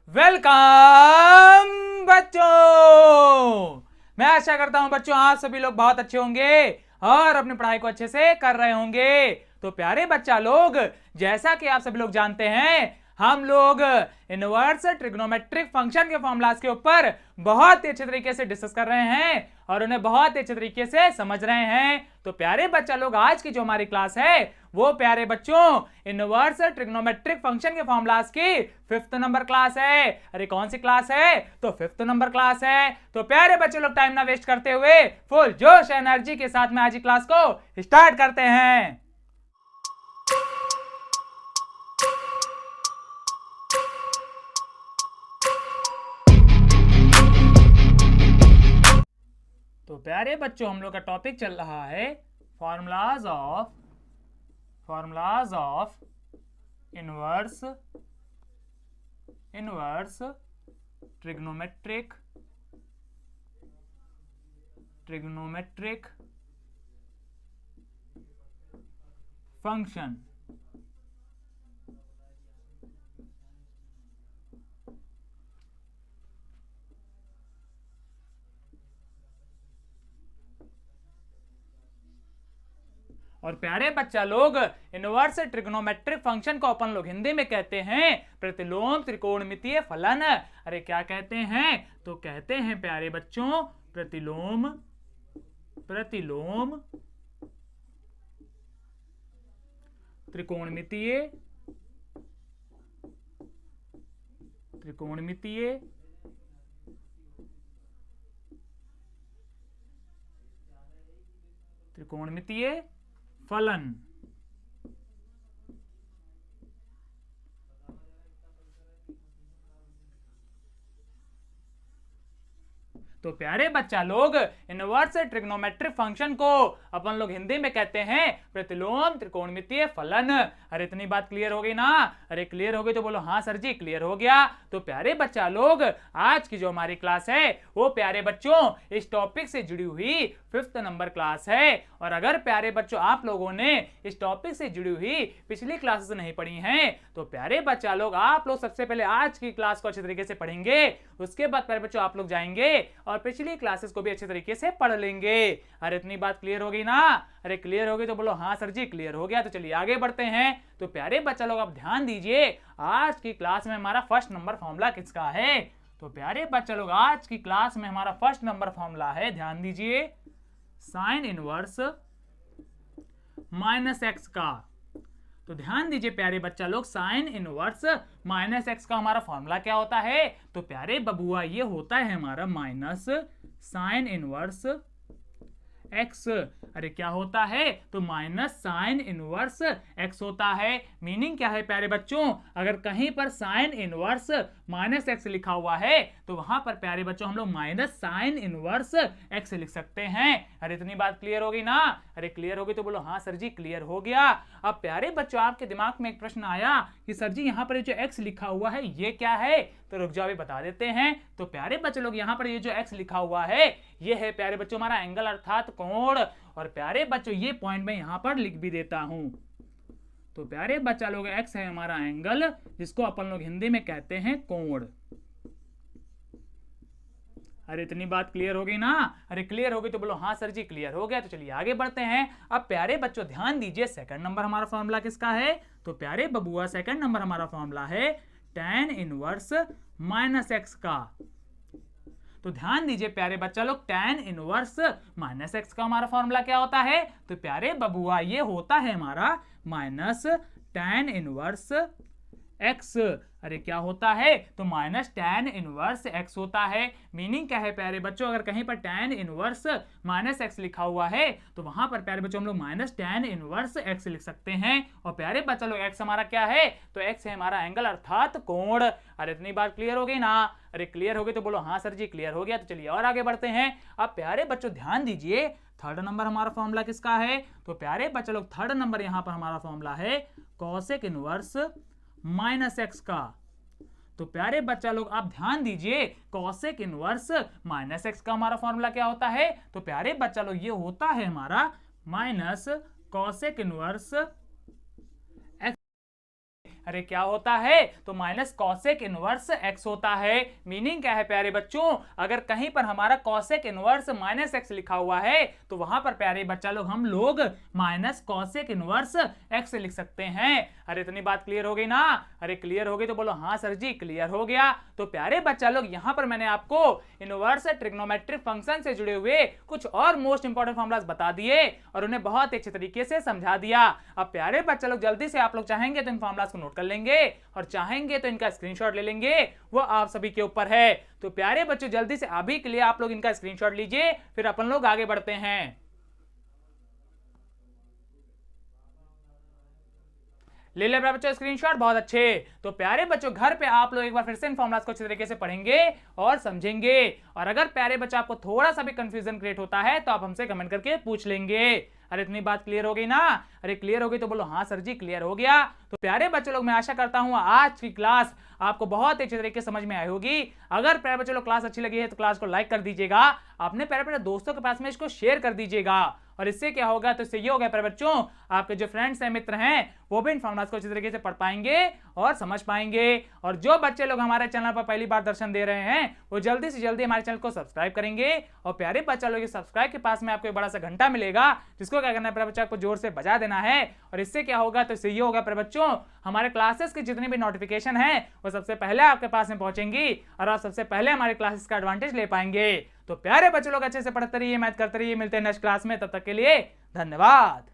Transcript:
Welcome बच्चों। मैं आशा करता हूं बच्चों आप सभी लोग बहुत अच्छे होंगे और अपनी पढ़ाई को अच्छे से कर रहे होंगे। तो प्यारे बच्चा लोग, जैसा कि आप सभी लोग जानते हैं, हम लोग इनवर्स ट्रिग्नोमेट्रिक फंक्शन के फॉर्मूलाज के ऊपर बहुत ही अच्छे तरीके से डिस्कस कर रहे हैं और उन्हें बहुत ही अच्छे तरीके से समझ रहे हैं। तो प्यारे बच्चा लोग, आज की जो हमारी क्लास है वो प्यारे बच्चों इनवर्स ट्रिग्नोमेट्रिक फंक्शन के फॉर्मूलाज की 5th नंबर क्लास है। अरे कौन सी क्लास है? तो 5th नंबर क्लास है। तो प्यारे बच्चे लोग, टाइम ना वेस्ट करते हुए फुल जोश एनर्जी के साथ में आज की क्लास को स्टार्ट करते हैं। तो प्यारे बच्चों, हम लोग का टॉपिक चल रहा है formulas of inverse trigonometric function. और प्यारे बच्चा लोग, इनवर्स ट्रिग्नोमेट्रिक फंक्शन को अपन लोग हिंदी में कहते हैं प्रतिलोम त्रिकोणमितीय फलन। अरे क्या कहते हैं? तो कहते हैं प्यारे बच्चों प्रतिलोम त्रिकोणमितीय फलन। तो प्यारे बच्चा लोग, इनवर्स ट्रिग्नोमेट्रिक फंक्शन को अपन लोग हिंदी में कहते हैं प्रतिलोम त्रिकोणमितीय फलन। अरे इतनी बात क्लियर हो गई ना? अरे क्लियर हो गई तो बोलो हाँ सर जी, क्लियर हो गया। तो प्यारे बच्चा लोग, आज की जो हमारी क्लास है वो प्यारे बच्चों इस टॉपिक से जुड़ी हुई 5th नंबर क्लास है। और अगर प्यारे बच्चों आप लोगों ने इस टॉपिक से जुड़ी हुई पिछली क्लासेस नहीं पढ़ी हैं तो प्यारे बच्चा लोग, आप लोग सबसे पहले आज की क्लास को अच्छे तरीके से पढ़ेंगे। उसके बाद प्यारे बच्चों आप लोग जाएंगे और पिछली क्लासेस को भी अच्छे तरीके से पढ़ लेंगे। अरे इतनी बात क्लियर हो गई ना? अरे क्लियर हो गई तो बोलो हाँ सर जी, क्लियर हो गया। तो चलिए आगे बढ़ते हैं। तो प्यारे बच्चा लोग, आप ध्यान दीजिए, आज की क्लास में हमारा फर्स्ट नंबर फॉर्मूला किसका है? तो प्यारे बच्चा लोग, आज की क्लास में हमारा फर्स्ट नंबर फॉर्मूला है, ध्यान दीजिए, साइन इनवर्स माइनस एक्स का। तो ध्यान दीजिए प्यारे बच्चा लोग, साइन इनवर्स माइनस एक्स का हमारा फॉर्मूला क्या होता है? तो प्यारे बबुआ, ये होता है हमारा माइनस साइन इनवर्स एक्स। अरे क्या होता है? तो माइनस साइन इनवर्स एक्स होता है। मीनिंग क्या है प्यारे बच्चों? अगर कहीं पर साइन इनवर्स माइनस एक्स लिखा हुआ है तो वहां पर प्यारे बच्चों हम लोग माइनस साइन इनवर्स एक्स लिख सकते हैं। अरे इतनी बात क्लियर होगी ना? अरे क्लियर होगी तो बोलो हाँ सर जी, क्लियर हो गया। अब प्यारे बच्चों, आपके दिमाग में एक प्रश्न आया कि सर जी यहाँ पर जो एक्स लिखा हुआ है ये क्या है? तो रुक जाओ, अभी बता देते हैं। तो प्यारे बच्चों लोग, यहाँ पर ये जो एक्स लिखा हुआ है ये है प्यारे बच्चों हमारा एंगल अर्थात कोण। और प्यारे बच्चों, ये पॉइंट मैं यहां पर लिख भी देता हूं। तो प्यारे बच्चा लोग, एक्स है हमारा एंगल, जिसको अपन लोग हिंदी में कहते हैं कोण। अरे इतनी बात क्लियर हो गई ना? अरे क्लियर हो गई तो बोलो हाँ सर जी, क्लियर हो गया। तो चलिए आगे बढ़ते हैं। अब प्यारे बच्चों ध्यान दीजिए, सेकंड नंबर हमारा फॉर्मूला किसका है? तो प्यारे बबुआ, सेकंड नंबर हमारा फॉर्मूला है tan इनवर्स माइनस एक्स का। तो ध्यान दीजिए प्यारे बच्चा लोग, tan इनवर्स माइनस एक्स का हमारा फॉर्मूला क्या होता है? तो प्यारे बबुआ, ये होता है हमारा माइनस tan इनवर्स एक्स। अरे क्या होता है? तो माइनस tan इनवर्स एक्स होता है। मीनिंग क्या है प्यारे बच्चों? अगर कहीं पर tan इनवर्स माइनस एक्स लिखा हुआ है तो वहां पर प्यारे बच्चों हम लोग माइनस tan इनवर्स एक्स लिख सकते हैं। और प्यारे बच्चा लोग, एक्स हमारा क्या है? तो एक्स है हमारा एंगल अर्थात कोण। अरे इतनी बात क्लियर हो गई ना? अरे क्लियर हो गई तो बोलो हाँ सर जी, क्लियर हो गया। तो चलिए और आगे बढ़ते हैं। अब प्यारे बच्चों ध्यान दीजिए, थर्ड नंबर हमारा फॉर्मूला किसका है? तो प्यारे बच्चे लोग, थर्ड नंबर यहां पर हमारा फॉर्मूला है कॉसेक इनवर्स माइनस एक्स का। तो प्यारे बच्चा लोग, आप ध्यान दीजिए, कॉसेक इनवर्स माइनस एक्स का हमारा फॉर्मूला क्या होता है? तो प्यारे बच्चा लोग, ये होता है हमारा माइनस कॉसेक इनवर्स। अरे क्या होता है, तो माइनस कॉसेक इनवर्स एक्स होता है। मीनिंग क्या है प्यारे बच्चों, अगर कहीं पर हमारा कॉसेक इनवर्स माइनस एक्स लिखा हुआ है तो वहां पर प्यारे बच्चा लोग हम लोग माइनस कॉसेक इनवर्स एक्स लिख सकते हैं। अरे इतनी बात क्लियर हो गई ना? अरे क्लियर हो गई तो बोलो हाँ सर जी क्लियर हो गया। तो प्यारे बच्चा लोग यहाँ पर मैंने आपको इनवर्स ट्रिग्नोमेट्रिक फंक्शन से जुड़े हुए कुछ और मोस्ट इंपॉर्टेंट फॉर्मूलाज बता दिए और उन्हें बहुत अच्छे तरीके से समझा दिया। अब प्यारे बच्चा लोग जल्दी से आप लोग चाहेंगे तो इन फॉर्मूलाज को नोट कर लेंगे और चाहेंगे तो इनका स्क्रीनशॉट ले लेंगे, वो आप सभी के ऊपर है। तो प्यारे बच्चों जल्दी से अभी के लिए आप लोग इनका स्क्रीनशॉट लीजिए, फिर अपन लोग आगे बढ़ते हैं। ले ले बच्चों स्क्रीनशॉट, बहुत अच्छे। तो प्यारे बच्चों घर पे आप लोग एक बार फिर से इन फॉर्मूलाज को अच्छे तरीके से पढ़ेंगे और समझेंगे। और अगर प्यारे बच्चों आपको थोड़ा सा भी कंफ्यूजन क्रिएट होता है तो आप हमसे कमेंट करके पूछ लेंगे। अरे इतनी बात क्लियर हो गई ना? अरे क्लियर हो गई तो बोलो हाँ सर जी क्लियर हो गया। तो प्यारे बच्चों लोग मैं आशा करता हूं आज की क्लास आपको बहुत अच्छे तरीके से समझ में आई होगी। अगर प्यारे बच्चों लोग क्लास अच्छी लगी है तो क्लास को लाइक कर दीजिएगा, अपने प्यारे प्यारे दोस्तों के पास में इसको शेयर कर दीजिएगा। और इससे क्या होगा, तो इससे ये होगा प्यारे बच्चों आपके जो फ्रेंड्स हैं, मित्र हैं, वो भी इन फॉर्मूलाज को अच्छी तरीके से पढ़ पाएंगे और समझ पाएंगे। और जो बच्चे लोग हमारे चैनल पर पहली बार दर्शन दे रहे हैं वो जल्दी से जल्दी हमारे चैनल को सब्सक्राइब करेंगे। और प्यारे बच्चा लोग सब्सक्राइब के पास में आपको एक बड़ा सा घंटा मिलेगा जिसको क्या करना है प्यारे बच्चा आपको जोर से बजा देना है। और इससे क्या होगा, तो इससे ये होगा प्यारे बच्चों हमारे क्लासेस की जितनी भी नोटिफिकेशन है वो सबसे पहले आपके पास में पहुंचेंगी और आप सबसे पहले हमारे क्लासेस का एडवांटेज ले पाएंगे। तो प्यारे बच्चे लोग अच्छे से पढ़ते रहिए, मैथ करते रहिए। मिलते हैं नेक्स्ट क्लास में, तब तक के लिए धन्यवाद।